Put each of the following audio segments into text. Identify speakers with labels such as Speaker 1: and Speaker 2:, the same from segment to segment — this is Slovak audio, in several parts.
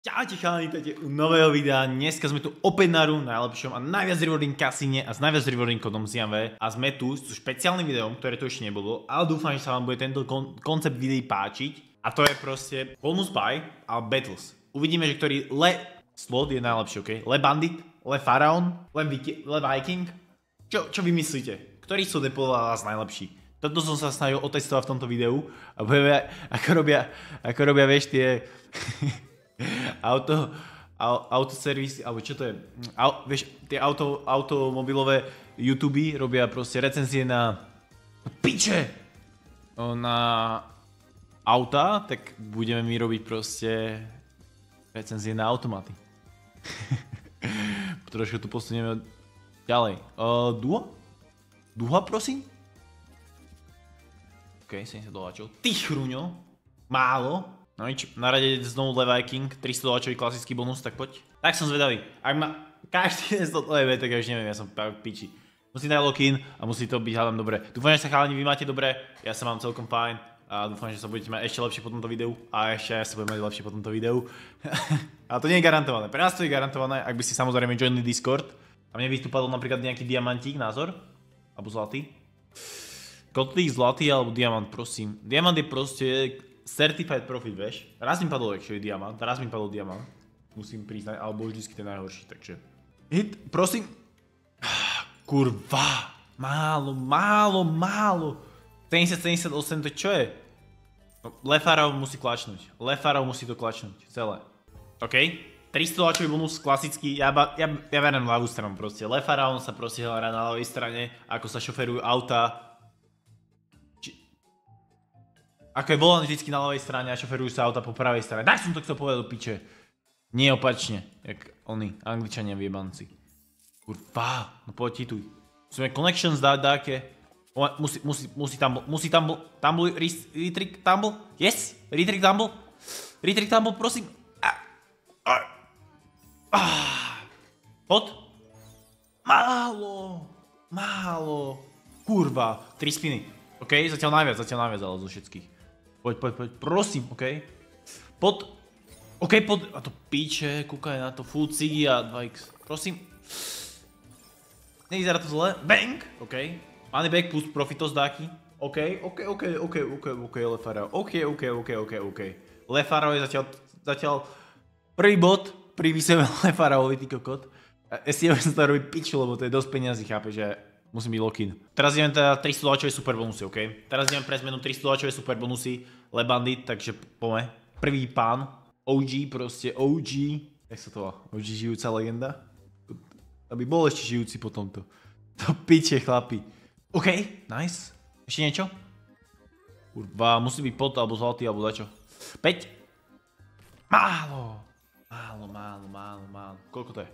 Speaker 1: Čaute chalani, vítajte u nového videa. Dneska sme tu opäť na najlepšom a najviac rewarding kasíne a s najviac rewarding kodom ZMV. A sme tu s špeciálnym videom, ktoré tu ešte nebolo, ale dúfam, že sa vám bude tento koncept videí páčiť. A to je proste bonus buy a battles. Uvidíme, že ktorý slot je najlepší, ok? Bandit, Pharaon, Viking. Čo vy myslíte? Ktorý slot je podľa vás najlepší? Toto som sa snažil otestovať v tomto videu a budeme, ako robia, vieš, tie autoservis, alebo čo to je? Vieš, tie automobilové YouTube robia proste recenzie na piče! Na auta, tak budeme my robiť proste recenzie na automaty. Trošku tu posunieme ďalej. Duha, prosím? OK, 70 doláčov. Ty chruňo! Málo. No nič, na rade znovu Viking, 300 doláčový klasický bonus, tak poď. Tak som zvedavý. Ak ma každý jeden slot leve, tak ja už neviem, ja som piči. Musím dať lock-in a musí to byť hádam dobre. Dúfam, že sa chalani vy máte dobre, ja sa mám celkom fajn. A dúfam, že sa budete mať ešte lepšie po tomto videu. A ešte ja sa budem mať lepšie po tomto videu. Ale to nie je garantované. Pre nás to je garantované, ak by ste samozrejme joinli Discord. A mne by tu padol napríklad nejaký diamantík, názor? Alebo zlatý. Kotlík, zlatý alebo diamant, prosím. Diamant je proste certified profit, vieš. Raz mi padol actually diamant, raz mi padol diamant. Musím priznať, alebo vždycky ten najhorší, takže. Hit, prosím. Kurva. Málo. 70-78, to čo je? Pharaon musí klačnúť. Pharaon musí to klačnúť, celé. OK? 300 doláčový bonus, klasický, ja verím ľavú stranu proste. Pharaon sa proste hrá na ľavej strane, ako sa šoferujú auta. Ako je volant vždycky na ľavej strane a šoferujú sa auta po pravej strane. Tak som to chcel povedať do piče. Nie opačne, jak oni, Angličania vyjebanci. Kurva, no poď tituj. Musíme connections dať dáke. Musí tumble, retrig tumble, yes, retrig tumble, prosím. Pod? Málo, kurva, 3 spiny. OK, zatiaľ najviac, ale zo všetkých. Poď, prosím, OK. Pod, a to píče, kúkaj na to, full cigi a 2x, prosím. Nevyzerá to zle, bang, OK. Money back plus profitos dáky, OK, Pharaon, OK. Pharaon je zatiaľ prvý bod, pri vyseve Pharaonovi, ty kokot. Si ja som to robiť piču, lebo to je dosť peniazí, chápe, že musím byť lock-in. Teraz ideme teda 300 doláčové super bonusy, OK? Teraz ideme pre zmenu 300 doláčové super bonusy, Bandit, takže poďme. Prvý pán, OG, proste OG. Jak sa to volá? OG žijúca legenda? Aby bol ešte žijúci po tomto. To piče, chlapi. OK, nice. Ešte niečo? Kurva, musí byť pot, alebo zlatý, alebo dačo. 5. Málo. Koľko to je?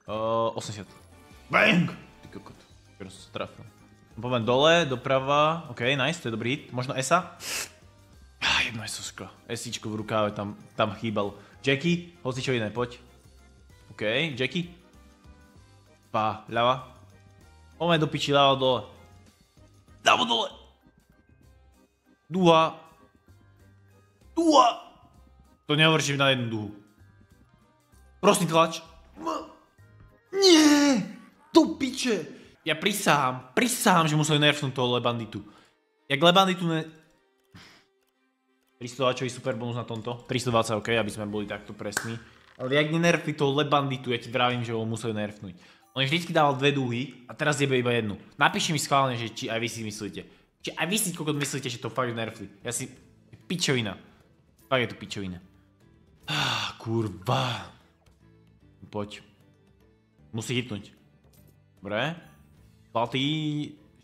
Speaker 1: 80. Bang! Ty kokot. Ktorý som sa trafil. Poďme dole, doprava. OK, nice, to je dobrý hit. Možno Esa. Jedno Esoško. Esíčko v rukáve tam chýbal. Jackie, hoci čo iné, poď. OK, Jackie. Ľava. Poďme do piči, ľava dole. Ľava dole. Duha. To nehovorím na jednu duhu. Prosím tlač. Nie! Do piče! Ja prisahám, že museli nerfnúť toho Banditu. Jak Banditu 300 doláčový super bonus na tomto. 320, ok, aby sme boli takto presní. Ale jak nenerfli toho Banditu, ja ti vravím, že ho museli nerfnúť. On vždycky dával 2 dúhy a teraz jebe iba jednu. Napíšte mi schválne, že či aj vy si myslíte. Či aj vy si kokot myslíte, že to fakt nerfli. Ja si... Pičovina. Fakt je to pičovina. Kurva. Poď. Musí hitnúť. Dobre. Zlatý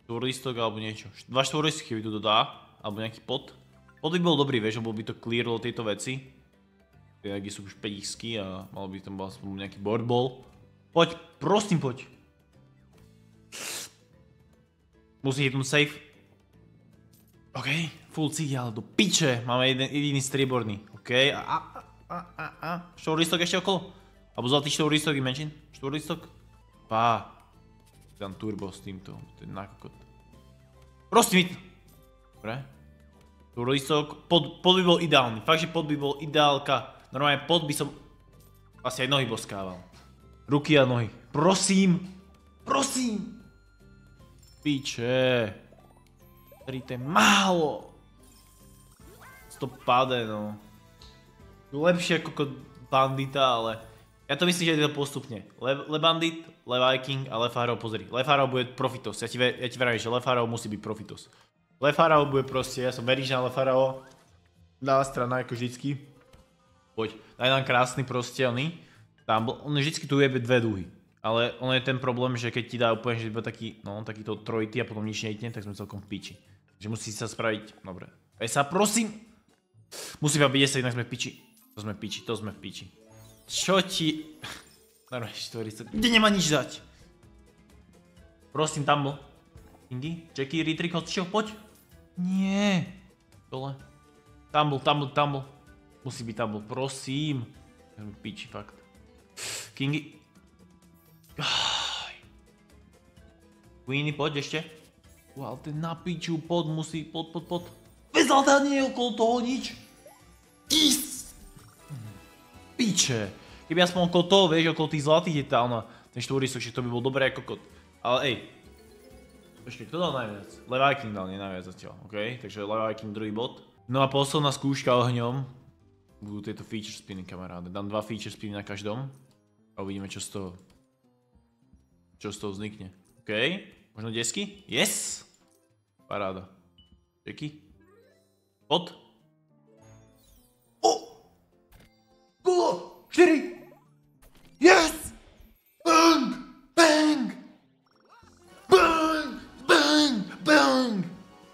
Speaker 1: štvorlistok alebo niečo. 2 štvorlistky by tu dodá. Alebo nejaký pot. Pot by bol dobrý, vieš, lebo by to clearlo tieto veci. Jaký sú už 5xky a mal by tam bol aspoň nejaký board ball. Poď, prosím, poď. Musí hitnúť safe. OK, full cigi, ale do piče. Máme jediný strieborný. OK, štvorlistok ešte okolo? Alebo zlatý štvorlistok, imagine? Štvorlistok? Dám turbo s týmto, to je nakokot. Prosím, dobre. Štvorlistok, pod by bol ideálny, fakt, že pod by bol ideálka. Normálne pod by som asi aj nohy boskával. Ruky a nohy. Prosím. Prosím. Piče. To je málo. To pade, no. Lepšie ako bandita, ale... Ja to myslím, že je to postupne. Lebandit, Leviking a Lefaro, pozri. Lefaro bude Profitos. Ja ti verím, že Lefaro musí byť Profitos. Lefaro bude proste, ja som veríš na Lefaro. Ľavá strana, ako vždycky. Poď, daj nám krásny proste, on vždycky tu jebe dve duhy. Ale on je ten problém, že keď ti dá úplne, že iba takýto trojitý a potom nič nejde, tak sme celkom v piči. Takže musí sa spraviť, dobre. Pesa, prosím! Musíme byť 10, inak sme v piči. To sme v piči. Čo ti... Normálne 40. Kde nemá nič dať? Prosím, Tumble. Indy? Jackie, Retreat, čo? Poď. Nie. Dole. Tumble. Musí byť Tumble, prosím. Sme v piči, fakt. Kingy. Queenie, poď ešte. Ale ten na piču, pod. Vezal nie je okolo toho nič. Piče. Keby aspoň okolo toho, vieš, okolo tých zlatých je tá ten štvorisok, že to by bol dobré ako kot. Ale ej. Počkej, kto dal najviac? Leviking dal nie najviac zatiaľ, okej? Takže Leviking druhý bod. No a posledná skúška ohňom. Budú tieto feature spiny, kamaráde. Dám 2 feature spiny na každom. A uvidíme, čo z toho vznikne. Okej. Možno desky? Yes! Paráda. Čeky? Pod. Kolo! 4! Yes! Bang!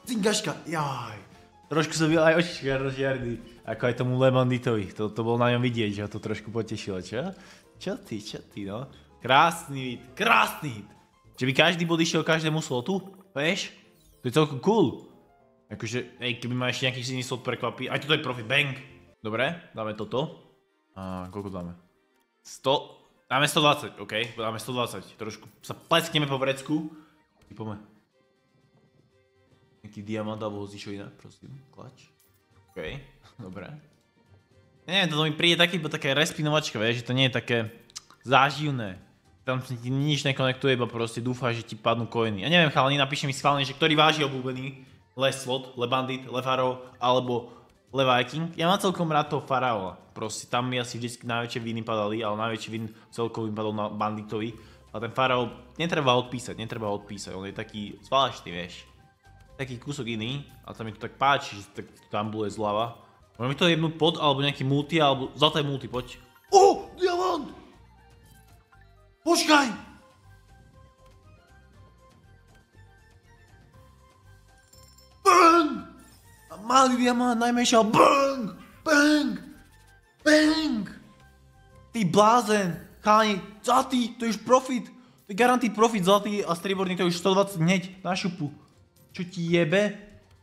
Speaker 1: Cingaška, jaj. Trošku som byl aj očička rozžiarný. Ako aj tomu Lebanditovi. To bolo na ňom vidieť, že ho to trošku potešilo, čo? Čo ty, no? Krásny hit. Že by každý bod išiel každému slotu, vieš? To je celkom cool. Akože, keby ma ešte nejaký iný slot prekvapí. Aj toto je Profit, bang! Dobre, dáme toto. A koľko dáme? 100. Dáme 120, OK? Dáme 120. Trošku sa pleckneme po vrecku. Poďme. Nejaký diamant alebo hozičo inak, prosím. Klač. OK, dobre. Ja neviem, toto mi príde také respinovačka, vieš, že to nie je také záživné. Tam ti nič nekonektuje, iba proste dúfaj, že ti padnú coiny. Ja neviem, chalani, napíšte mi schválne, že ktorý váži obľúbený Slot, Lebandit, Lefaro alebo Leviking. Ja mám celkom rád toho Faraola. Proste tam mi asi vždycky najväčšie viny padali, ale najväčší vin celkový padol na Banditovi. A ten Faraol netreba odpísať. On je taký zvláštny, vieš. Taký kúsok iný, ale tam mi to tak páči, že tam bude zľava. Môžeme to jebnúť pod, alebo nejaký multi, alebo zlaté multi, poď. Diamant! Počkaj! Bang! Malý diamant, najmenšia, bang! Ty blázen! Chalani, zlatý, to je už profit. To je garantít profit, zlatý a strieborný, to je už 120 hneď na šupu. Čo ti jebe?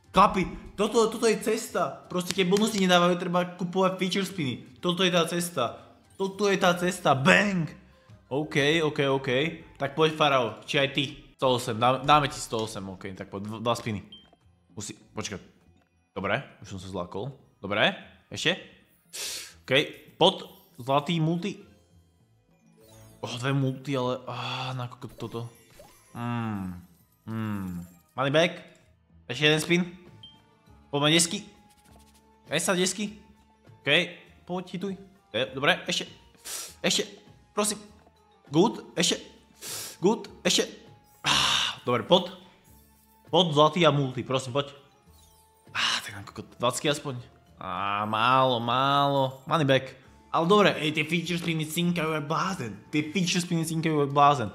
Speaker 1: Kapi, toto je cesta. Proste keď bonusy nedávajú, treba kupovať feature spiny. Toto je tá cesta. Bang! OK. Tak poď Farao, či aj ty. 108, dáme ti 108, OK, tak poď, 2 spiny. Počkaj. Dobre, už som sa zlákol. Dobre, ešte. OK, pod, zlatý multi. 2 multi, ale... na toto. Money back. Ešte jeden spin. Poďme desky. Esa desky. OK, poď, hituj. Dobre, ešte. Prosím. Good, ešte. Dobre, pod, zlatý a multi, prosím, poď. Tak ako 20 aspoň. Málo. Money back. Ale dobre, tie feature spiny cinkajú jak blázen.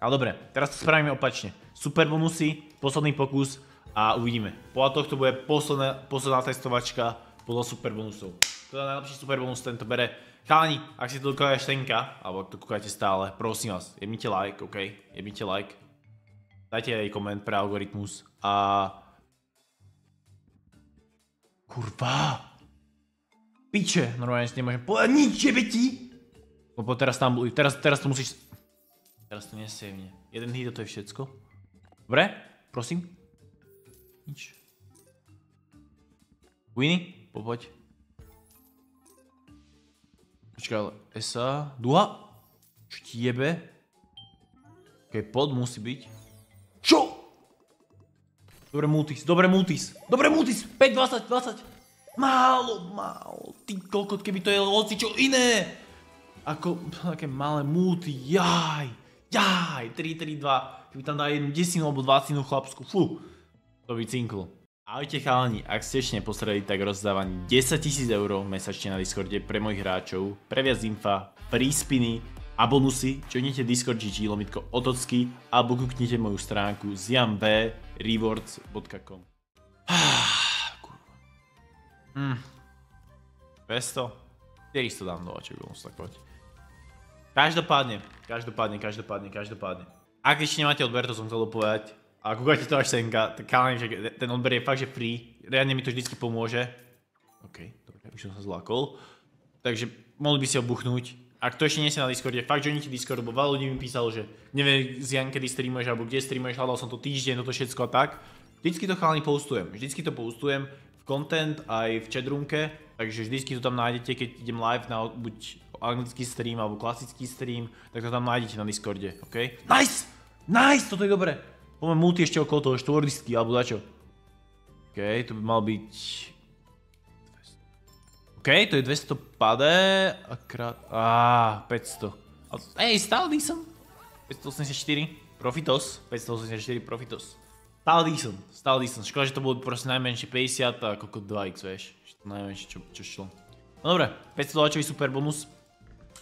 Speaker 1: Ale dobre, teraz to spravíme opačne. Super bonusy, posledný pokus a uvidíme. Podľa tohto bude posledná testovačka podľa super bonusov. To je najlepší super bonus, tento bere. Chalani, ak si to dokážeš tenka, alebo ak to kúkajte stále, prosím vás, jebnite like, OK? Jebnite like. Dajte aj koment pre algoritmus a... Kurva! Piče, normálne si nemôžem povedať nič, jebe ti! Lebo teraz tam boli, teraz to musíš... Teraz to nesejvne. Jeden hit a to je všetko. Dobre, prosím. Nič. Winnie, poď. Počkaj, ale SA, duha? Čo ti jebe? Okej, pod musí byť. Čo? Dobre multis, 5, 20, 20. Málo. Ty kokot, keby to je hoci čo iné. Ako, také malé multi, jaj, 3, 2. Keby tam dá jednu desinu alebo 20 chlapsku, fú. To by cinklo. Ahojte chalani, ak ste ešte nepostredali, tak rozdávam 10 000 eur mesačne na Discorde pre mojich hráčov, pre viac infa, free spiny a bonusy, joinite Discord GG lomitko otocky alebo kúknite moju stránku ziamberewards.com. 200? 400 dám do vaček bonus, tak poď. Každopádne. Ak ešte nemáte odber, to som chcel povedať. A kúkajte to až senka, tak chalani, že ten odber je fakt, že free. Reálne mi to vždycky pomôže. OK, dobre, už som sa zlákol. Takže mohli by si ho buchnúť. Ak to ešte nie ste na Discorde, fakt joinite Discord, lebo veľa ľudí mi písalo, že nevie Zian, kedy streamuješ, alebo kde streamuješ, hľadal som to týždeň, toto všetko a tak. Vždycky to chalani postujem. V content aj v chatroomke, takže vždycky to tam nájdete, keď idem live na buď anglický stream alebo klasický stream, tak to tam nájdete na Discorde, OK? Nice, toto je dobré. Poďme multi ešte okolo toho štvordisky, alebo dačo. OK, to by mal byť... OK, to je 200 pade, akrát... 500. Ej, stále decent. 584, profitos. 584, profitos. Stále decent. Škoda, že to bolo proste najmenšie 50 a koľko 2x, vieš. To najmenšie, čo šlo. No dobre, 500 $čový super bonus.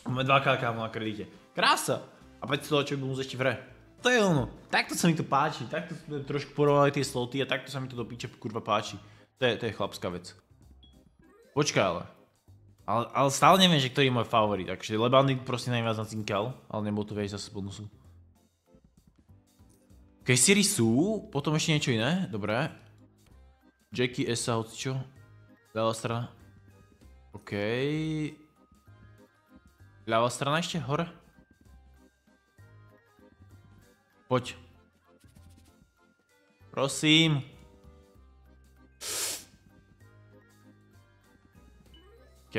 Speaker 1: Máme 2k na kredite. Krása! A 500 $čový bonus ešte v hre. To je ono. Takto sa mi to páči. Takto sme trošku porovnali tie sloty a takto sa mi to do piče kurva páči. To je chlapská vec. Počkaj ale stále neviem, že ktorý je môj favorit. Takže Lebandy proste najviac nacinkal, ale nebol to vieš zase bonusu. OK, Siri sú, potom ešte niečo iné, dobré. Jackie, Esa, hocičo. Ľavá strana. OK. Ľavá strana ešte, hore. Poď. Prosím. OK.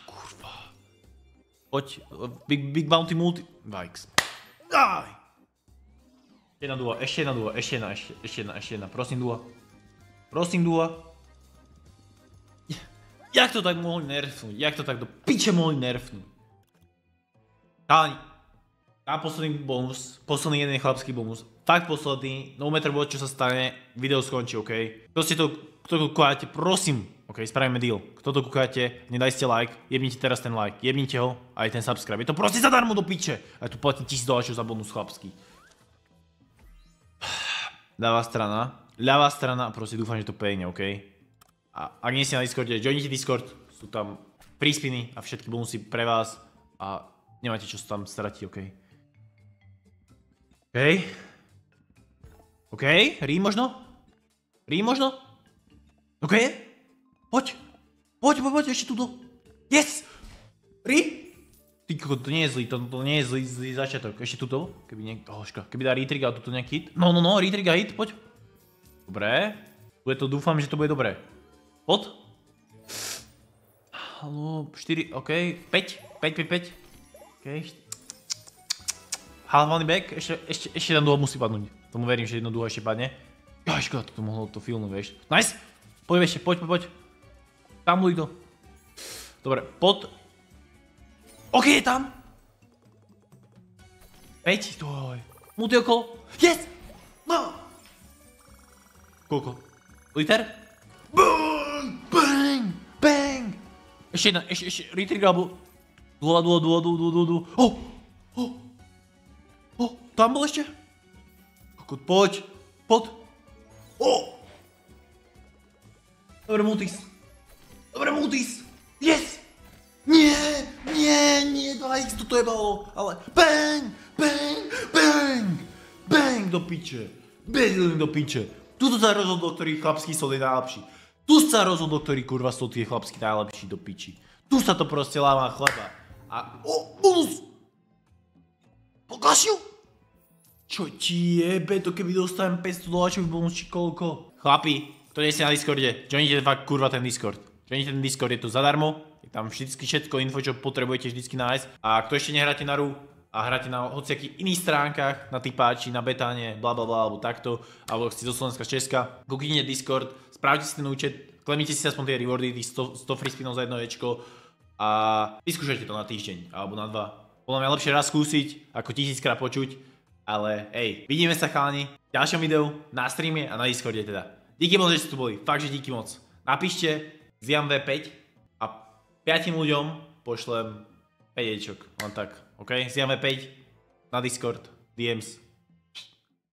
Speaker 1: Kurva. Poď. Big Bounty Multi... 2x. Aj! Ešte jedna. Prosím, duha. Jak to tak mohli nerfnúť? Jak to tak do piče mohli nerfnúť? Chalani. A posledný bonus, posledný jeden chlapský bonus, fakt posledný, no matter what, čo sa stane, video skončí, OK? Kto kúkáte, prosím, OK, spravíme deal. Kto to kúkáte, nedajte like, jebnite teraz ten like, jebnite ho, aj ten subscribe, je to proste zadarmo do piče. A tu platím $1000 za bonus chlapský. Ľavá strana, proste dúfam, že to pejne, OK? A ak nie ste na Discorde, joinite Discord, sú tam free spiny a všetky bonusy pre vás a nemáte čo sa tam stratiť, OK? OK, rí možno? OK, poď, ešte tuto. Yes! Rí? Ty kokot, to nie je zlý, to nie je zlý začiatok. Ešte tuto, keby dá retrig a tuto nejaký hit. No, retrig a hit, poď. Dobre, dúfam, že to bude dobré. Pod? Haló, 4, OK, 5. OK, half-money back, ešte jeden duha musí padnúť. Tomu verím, že jedno duha ešte padne. Jaj, škoda, to mohlo to filmu, vieš. Nice! Poď ešte, poď. Tam ľudí to. Dobre, pod. OK, je tam. 5, doj. Multi okolo. Yes! No! Koľko? Liter? Bang! Ešte jedna, ešte retrig alebo... Dula. Tam bol ešte? Poď. Dobre, multis. Yes! Nie, 2x, toto je balo, ale bang do piče. Tuto sa rozhodlo, ktorý chlapský sol je najlepší. Tu sa rozhodlo, ktorý kurva sol je chlapský najlepší do piči. Tu sa to proste láma chleba. A... bonus! Poklašil? Čo ti jebe, to keby dostanem $500 bonus či koľko? Chlapi, kto nie ste na Discorde, joinite fakt kurva ten Discord. Že ten Discord je tu zadarmo, je tam všetko info, čo potrebujete vždycky nájsť. A kto ešte nehráte na RU a hráte na hociakých iných stránkach, na typáči, na betáne, blablabla, alebo takto, alebo ste zo Slovenska, z Česka, kúknite Discord, spravte si ten účet, klemite si aspoň tie rewardy, tých 100 free spinov za jedno ečko a vyskúšajte to na týždeň, alebo na 2. Podľa mňa lepšie raz skúsiť, ako 1000-krát počuť, ale hej, vidíme sa chalani v ďalšom videu, na streame a na Discorde teda. Díky moc, že ste tu boli, fakt, že díky moc. Napíšte Ziam V5 a 5 ľuďom pošlem 5 ečok, len tak, ok? Ziam V5 na Discord, DMs.